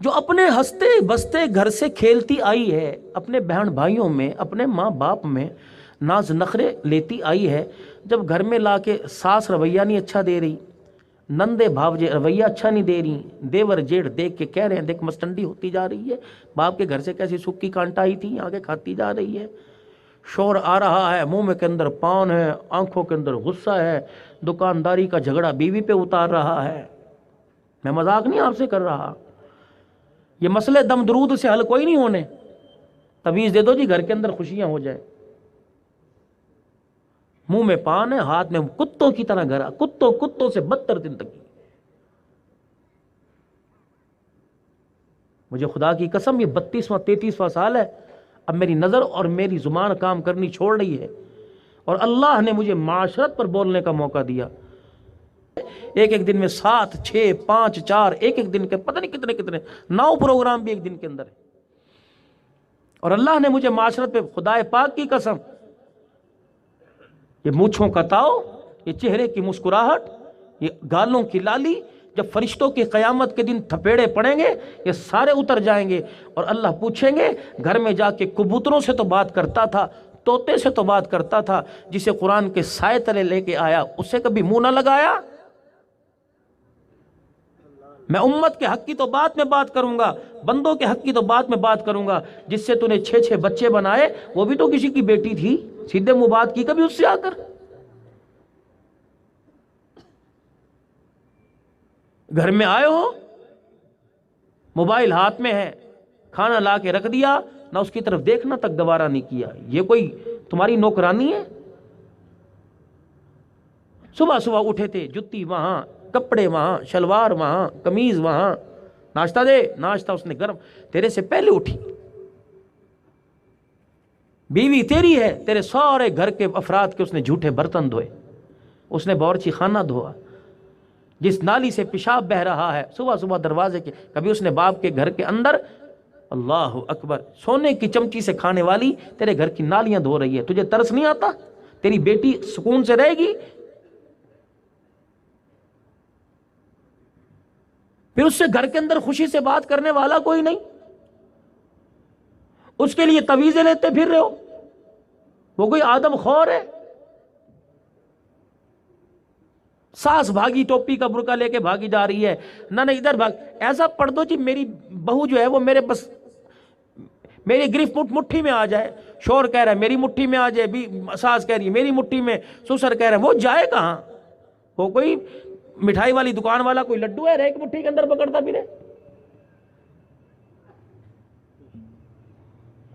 جو اپنے ہنستے بستے گھر سے کھیلتی آئی ہے، اپنے بہن بھائیوں میں، اپنے ماں باپ میں ناز نخرے لیتی آئی ہے، جب گھر میں لا کے ساس رویہ نہیں اچھا دے رہی، نندے بھاوجے رویہ اچھا نہیں دے رہی، دیور جیڑ دیکھ کے کہہ رہے ہیں دیکھ مستنڈی ہوتی جا رہی ہے، باپ کے گھر سے کیسی سکی کانٹا آئی تھی آگے کھاتی جا رہی ہے، شور آ رہا ہے، منہ میں کے اندر پان ہے، آنکھوں کے اندر غصہ ہے، دکانداری کا جھگڑا بیوی پہ اتار رہا ہے۔ میں مذاق نہیں آپ سے کر رہا، یہ مسئلے دم درود سے حل کوئی نہیں ہونے، تویز دے دو جی گھر کے اندر خوشیاں ہو جائے۔ منہ میں پان ہے، ہاتھ میں کتوں کی طرح گھرا، کتوں سے بدتر زندگی۔ مجھے خدا کی قسم یہ 32واں 33واں سال ہے، اب میری نظر اور میری زبان کام کرنی چھوڑ رہی ہے، اور اللہ نے مجھے معاشرت پر بولنے کا موقع دیا۔ ایک دن میں 7 6 5 4 ایک دن کے پتہ نہیں کتنے 9 پروگرام بھی ایک دن کے اندر ہے، اور اللہ نے مجھے معاشرت پہ خدا پاک کی قسم، یہ مونچھوں کا تاؤ، یہ چہرے کی مسکراہٹ، یہ گالوں کی لالی، جب فرشتوں کی قیامت کے دن تھپیڑے پڑیں گے یہ سارے اتر جائیں گے، اور اللہ پوچھیں گے گھر میں جا کے کبوتروں سے تو بات کرتا تھا، طوطے سے تو بات کرتا تھا، جسے قرآن کے سائے تلے لے کے آیا اس سے کبھی منہ نہ لگایا؟ میں امت کے حق کی تو بات میں بات کروں گا، بندوں کے حق کی تو بات میں بات کروں گا، جس سے تو نے 6 بچے بنائے وہ بھی تو کسی کی بیٹی تھی، سیدھے منہ بات کی کبھی اس سے آ کر؟ گھر میں آئے ہو، موبائل ہاتھ میں ہے، کھانا لا کے رکھ دیا، نہ اس کی طرف دیکھنا تک گوارا نہیں کیا، یہ کوئی تمہاری نوکرانی ہے؟ صبح اٹھے تھے، جتی وہاں، کپڑے وہاں، شلوار وہاں، قمیض وہاں، ناشتہ دے، ناشتہ اس نے گرم، تیرے سے پہلے اٹھی، بیوی تیری ہے، تیرے سارے گھر کے افراد کے اس نے جھوٹے برتن دھوئے، اس نے باورچی خانہ دھویا، جس نالی سے پیشاب بہ رہا ہے صبح دروازے کے، کبھی اس نے باپ کے گھر کے اندر، اللہ اکبر، سونے کی چمچی سے کھانے والی تیرے گھر کی نالیاں دھو رہی ہے، تجھے ترس نہیں آتا؟ تیری بیٹی سکون سے رہے گی؟ پھر اس سے گھر کے اندر خوشی سے بات کرنے والا کوئی نہیں، اس کے لیے تویزیں لیتے پھر رہے ہو، وہ کوئی آدم خور ہے؟ ساس بھاگی ٹوپی کا برقع لے کے بھاگی جا رہی ہے، نہ ادھر بھاگ، ایسا پڑھ دو جی میری بہو جو ہے وہ میرے بس میری گرفت مٹھی میں آ جائے، شور کہہ رہا ہے میری مٹھی میں آ جائے، ساس کہہ رہی ہے میری مٹھی میں، سسر کہہ رہا ہے، وہ جائے کہاں؟ وہ کوئی مٹھائی والی دکان والا کوئی لڈو ہے ایک مٹھی کے اندر پکڑتا پھرے؟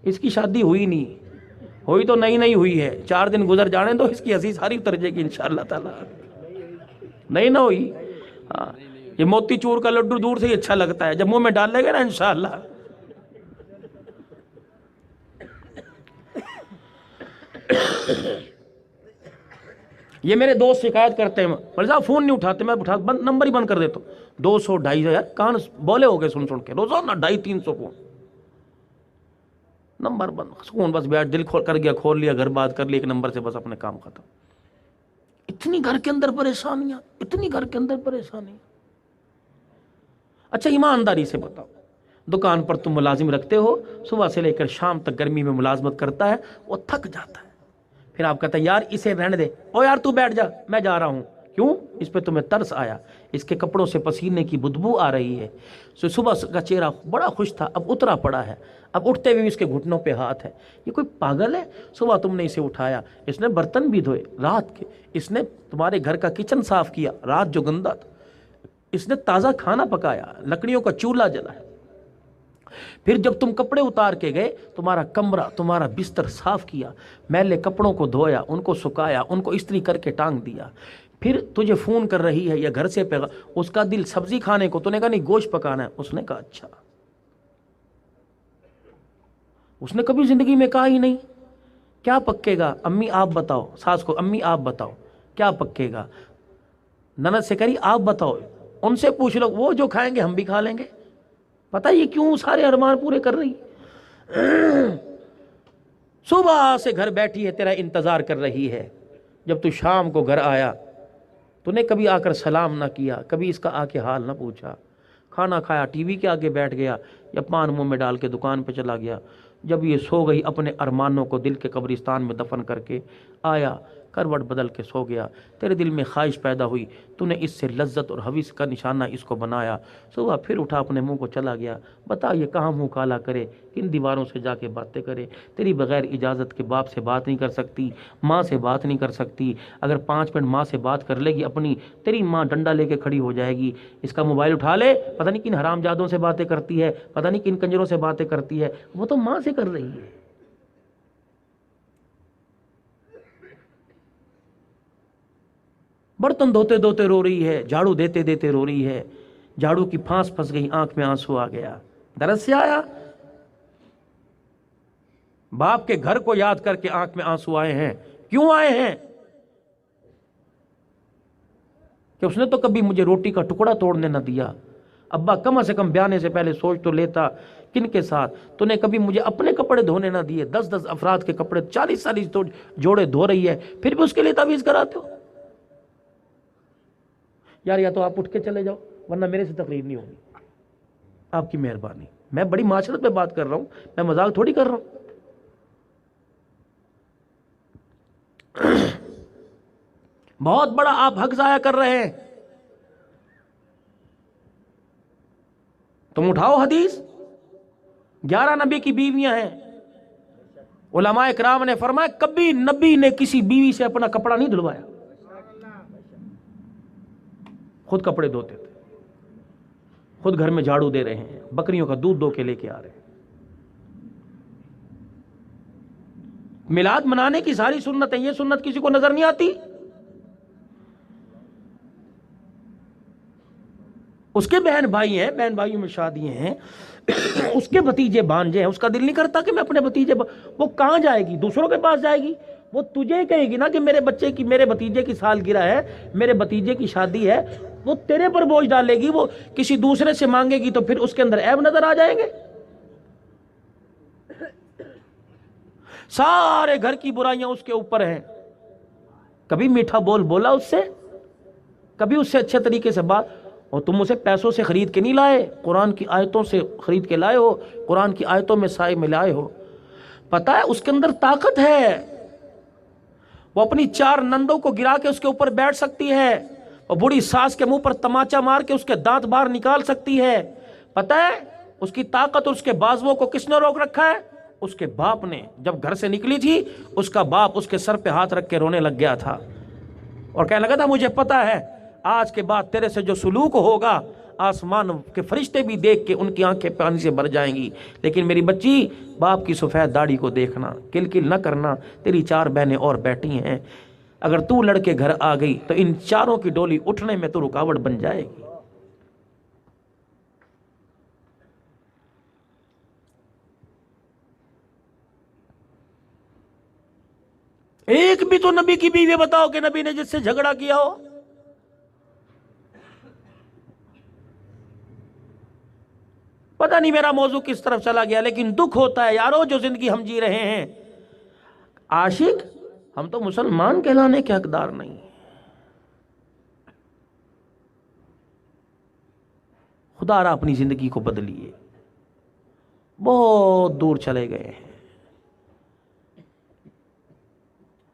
اس کی شادی ہوئی نہیں، ہوئی تو نئی ہوئی ہے، 4 دن گزر جانے تو اس کی ہنسی ساری اتر جائے گی انشاءاللہ تعالی، نہیں نہ ہوئی۔ ہاں، یہ موتی چور کا لڈو دور سے ہی اچھا لگتا ہے، جب منہ میں ڈال لے گا نا انشاءاللہ۔ یہ میرے دوست شکایت کرتے ہیں، مولوی صاحب فون نہیں اٹھاتے، میں نمبر ہی بند کر دیتا ہوں، 200 250 یار کان بولے ہو گئے سن کے، روزانہ 250 300 فون، نمبر بند، سکون بس بیٹھ، دل کر گیا کھول لیا، گھر بات کر لی ایک نمبر سے، بس اپنے کام ختم۔ اتنی گھر کے اندر پریشانیاں، اتنی گھر کے اندر پریشانیاں۔ اچھا ایمانداری سے بتاؤ، دکان پر تم ملازم رکھتے ہو، صبح سے لے کر شام تک گرمی میں ملازمت کرتا ہے، وہ تھک جاتا ہے، پھر آپ کہتے ہیں یار اسے رہنے دے، او یار تو بیٹھ جا میں جا رہا ہوں، کیوں؟ اس پہ تمہیں ترس آیا، اس کے کپڑوں سے پسینے کی بدبو آ رہی ہے، صبح کا چہرہ بڑا خوش تھا اب اترا پڑا ہے، اب اٹھتے ہوئے اس کے گھٹنوں پہ ہاتھ ہے، یہ کوئی پاگل ہے؟ صبح تم نے اسے اٹھایا، اس نے برتن بھی دھوئے رات کے، اس نے تمہارے گھر کا کچن صاف کیا رات جو گندا تھا، اس نے تازہ کھانا پکایا، لکڑیوں کا چولہا جلایا، پھر جب تم کپڑے اتار کے گئے تمہارا کمرہ تمہارا بستر صاف کیا، میلے کپڑوں کو دھویا، ان کو سکایا، ان کو استری کر کے ٹانگ دیا، پھر تجھے فون کر رہی ہے یا گھر سے اس کا دل سبزی کھانے کو، تو نے کہا نہیں گوشت پکانا ہے، اس نے کہا اچھا، اس نے کبھی زندگی میں کہا ہی نہیں کیا پکے گا، امی آپ بتاؤ، ساس کو امی آپ بتاؤ کیا پکے گا، نند سے کری آپ بتاؤ، ان سے پوچھ لو، وہ جو کھائیں گے ہم بھی کھا لیں گے، پتہ یہ کیوں سارے ارمان پورے کر رہی، صبح سے گھر بیٹھی ہے تیرا انتظار کر رہی ہے، جب تو شام کو گھر آیا تو نے کبھی آ کر سلام نہ کیا، کبھی اس کا آ کے حال نہ پوچھا، کھانا کھایا، ٹی وی کے آگے بیٹھ گیا یا پان منہ میں ڈال کے دکان پہ چلا گیا. جب یہ سو گئی اپنے ارمانوں کو دل کے قبرستان میں دفن کر کے آیا، کروٹ بدل کے سو گیا. تیرے دل میں خواہش پیدا ہوئی، تو نے اس سے لذت اور حویث کا نشانہ اس کو بنایا. صبح پھر اٹھا اپنے منہ کو چلا گیا. بتا یہ کہاں منہ کالا کرے، کن دیواروں سے جا کے باتیں کرے. تیری بغیر اجازت کے باپ سے بات نہیں کر سکتی، ماں سے بات نہیں کر سکتی. اگر 5 منٹ ماں سے بات کر لے گی اپنی، تیری ماں ڈنڈا لے کے کھڑی ہو جائے گی. اس کا موبائل اٹھا لے، پتہ نہیں کن حرام جادوں سے باتیں کرتی ہے، پتہ نہیں کن کنجروں سے باتیں کرتی ہے. وہ تو ماں سے کر رہی ہے. برتن دھوتے دھوتے رو رہی ہے، جھاڑو دیتے دیتے رو رہی ہے. جھاڑو کی پھانس پھنس گئی، آنکھ میں آنسو آ گیا. درد سے آیا، باپ کے گھر کو یاد کر کے آنکھ میں آنسو آئے ہیں. کیوں آئے ہیں؟ کہ اس نے تو کبھی مجھے روٹی کا ٹکڑا توڑنے نہ دیا. ابا کم از کم بیانے سے پہلے سوچ تو لیتا کن کے ساتھ. تو نے کبھی مجھے اپنے کپڑے دھونے نہ دیے. 10 افراد کے کپڑے 40 تو جوڑے دھو رہی ہے، پھر بھی اس کے لیے تعویذ کراتے ہو. یار یا تو آپ اٹھ کے چلے جاؤ، ورنہ میرے سے تقریر نہیں ہوگی. آپ کی مہربانی. میں بڑی معاشرت پہ بات کر رہا ہوں، میں مذاق تھوڑی کر رہا ہوں. بہت بڑا آپ حق ضائع کر رہے ہیں. تم اٹھاؤ حدیث. 11 نبی کی بیویاں ہیں. علماء کرام نے فرمایا کبھی نبی نے کسی بیوی سے اپنا کپڑا نہیں دھلوایا، خود کپڑے دھوتے تھے، خود گھر میں جھاڑو دے رہے ہیں، بکریوں کا دودھ دو کے لے کے آ رہے ہیں. میلاد منانے کی ساری سنتیں، یہ سنت کسی کو نظر نہیں آتی. اس کے بہن بھائی ہیں، بہن بھائیوں میں شادیاں ہیں، اس کے بھتیجے بھانجے ہیں. اس کا دل نہیں کرتا کہ میں اپنے وہ کہاں جائے گی؟ دوسروں کے پاس جائے گی. وہ تجھے کہے گی نا کہ میرے بچے کی، میرے بھتیجے کی سالگرہ ہے، میرے بھتیجے کی شادی ہے. وہ تیرے پر بوجھ ڈالے گی. وہ کسی دوسرے سے مانگے گی تو پھر اس کے اندر عیب نظر آ جائیں گے. سارے گھر کی برائیاں اس کے اوپر ہیں. کبھی میٹھا بول بولا اس سے؟ کبھی اس سے اچھے طریقے سے بات؟ اور تم اسے پیسوں سے خرید کے نہیں لائے، قرآن کی آیتوں سے خرید کے لائے ہو، قرآن کی آیتوں میں سائے میں لائے ہو. پتہ ہے اس کے اندر طاقت ہے. وہ اپنی 4 نندوں کو گرا کے اس کے اوپر بیٹھ سکتی ہے، اور بوڑھی ساس کے منہ پر تماچا مار کے اس کے دانت باہر نکال سکتی ہے. پتہ ہے اس کی طاقت اور اس کے بازوؤں کو کس نے روک رکھا ہے؟ اس کے باپ نے. جب گھر سے نکلی تھی اس کا باپ اس کے سر پہ ہاتھ رکھ کے رونے لگ گیا تھا اور کہنے لگا تھا مجھے پتا ہے آج کے بعد تیرے سے جو سلوک ہوگا آسمان کے فرشتے بھی دیکھ کے ان کی آنکھیں پانی سے بھر جائیں گی. لیکن میری بچی، باپ کی سفید داڑھی کو دیکھنا، کل کل نہ کرنا. تیری 4 بہنیں اور بیٹھی ہیں، اگر تو لڑکے گھر آ گئی تو ان 4 کی ڈولی اٹھنے میں تو رکاوٹ بن جائے گی. ایک بھی تو نبی کی بیوی بتاؤ کہ نبی نے جس سے جھگڑا کیا ہو. پتہ نہیں میرا موضوع کس طرف چلا گیا، لیکن دکھ ہوتا ہے یارو جو زندگی ہم جی رہے ہیں. عاشق ہم تو مسلمان کہلانے کے حقدار نہیں. خدا را اپنی زندگی کو بدلیے. بہت دور چلے گئے ہیں.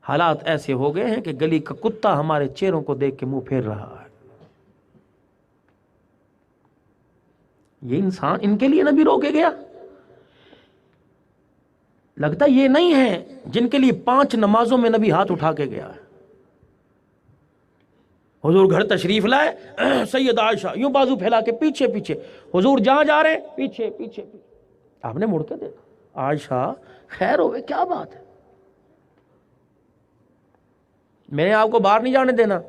حالات ایسے ہو گئے ہیں کہ گلی کا کتا ہمارے چہروں کو دیکھ کے منہ پھیر رہا ہے. یہ انسان ان کے لیے نبی روکے گیا؟ لگتا یہ نہیں ہے جن کے لیے 5 نمازوں میں نبی ہاتھ اٹھا کے گیا ہے. حضور گھر تشریف لائے، سید عائشہ یوں بازو پھیلا کے پیچھے پیچھے، حضور جہاں جا رہے ہیں پیچھے پیچھے پیچھے. آپ نے مڑ کے دیکھا، عائشہ خیر ہوئے، کیا بات ہے، میں نے آپ کو باہر نہیں جانے دینا.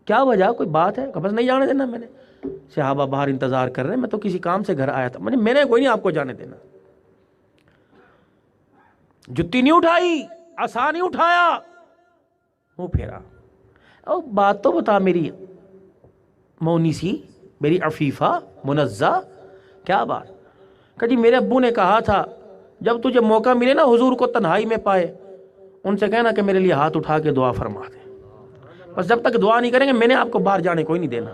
کیا وجہ، کوئی بات ہے؟ بس نہیں جانے دینا. میں نے صحابہ باہر انتظار کر رہے ہیں، میں تو کسی کام سے گھر آیا تھا. میں نے کوئی نہیں آپ کو جانے دینا. جتی نہیں اٹھائی، عصا نہیں اٹھایا، منہ پھیرا. او بات تو بتا میری مونی سی، میری عفیفہ منزہ، کیا بات؟ کہ جی میرے ابو نے کہا تھا جب تجھے موقع ملے نا حضور کو تنہائی میں پائے، ان سے کہنا کہ میرے لیے ہاتھ اٹھا کے دعا فرما دیں. بس جب تک دعا نہیں کریں گے میں نے آپ کو باہر جانے کوئی نہیں دینا.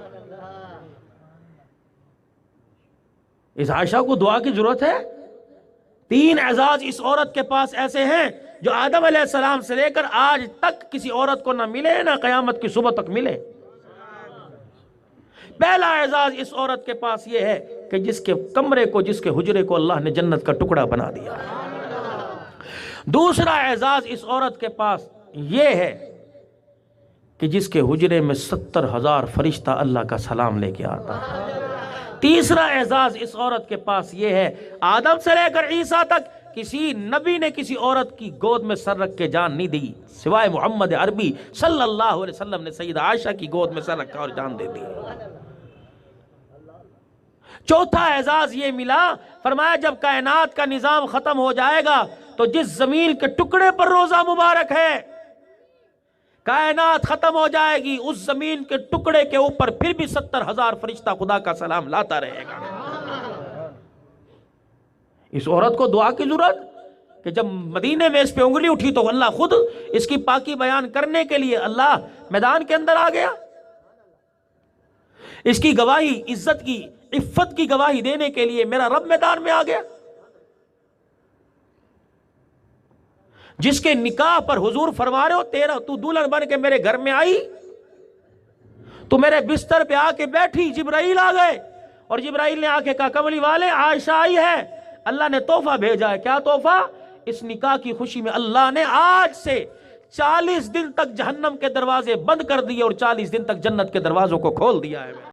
اس عائشہ کو دعا کی ضرورت ہے؟ 3 اعزاز اس عورت کے پاس ایسے ہیں جو آدم علیہ السلام سے لے کر آج تک کسی عورت کو نہ ملے، نہ قیامت کی صبح تک ملے۔ پہلا اعزاز اس عورت کے پاس یہ ہے کہ جس کے کمرے کو، جس کے حجرے کو اللہ نے جنت کا ٹکڑا بنا دیا۔ دوسرا اعزاز اس عورت کے پاس یہ ہے کہ جس کے حجرے میں 70,000 فرشتہ اللہ کا سلام لے کے آتا ہے۔ تیسرا اعزاز اس عورت کے پاس یہ ہے، آدم سے لے کر عیسیٰ تک کسی نبی نے کسی عورت کی گود میں سر رکھ کے جان نہیں دی، سوائے محمد عربی صلی اللہ علیہ وسلم نے سیدہ عائشہ کی گود میں سر رکھا اور جان دے دی۔ چوتھا اعزاز یہ ملا، فرمایا جب کائنات کا نظام ختم ہو جائے گا تو جس زمین کے ٹکڑے پر روزہ مبارک ہے، کائنات ختم ہو جائے گی، اس زمین کے ٹکڑے کے اوپر پھر بھی 70,000 فرشتہ خدا کا سلام لاتا رہے گا۔ اس عورت کو دعا کی ضرورت کہ جب مدینے میں اس پہ انگلی اٹھی تو اللہ خود اس کی پاکی بیان کرنے کے لیے اللہ میدان کے اندر آ گیا، اس کی گواہی، عزت کی، عفت کی گواہی دینے کے لیے میرا رب میدان میں آ گیا۔ جس کے نکاح پر حضور فرما رہے ہو تو دلہن بن کے میرے گھر میں آئی، تو میرے بستر پہ آ کے بیٹھی، جبرائیل آ گئے اور جبرائیل نے آ کے کہا کملی والے عائشہ آئی ہے، اللہ نے تحفہ بھیجا ہے۔ کیا تحفہ؟ اس نکاح کی خوشی میں اللہ نے آج سے 40 دن تک جہنم کے دروازے بند کر دیے اور 40 دن تک جنت کے دروازوں کو کھول دیا ہے۔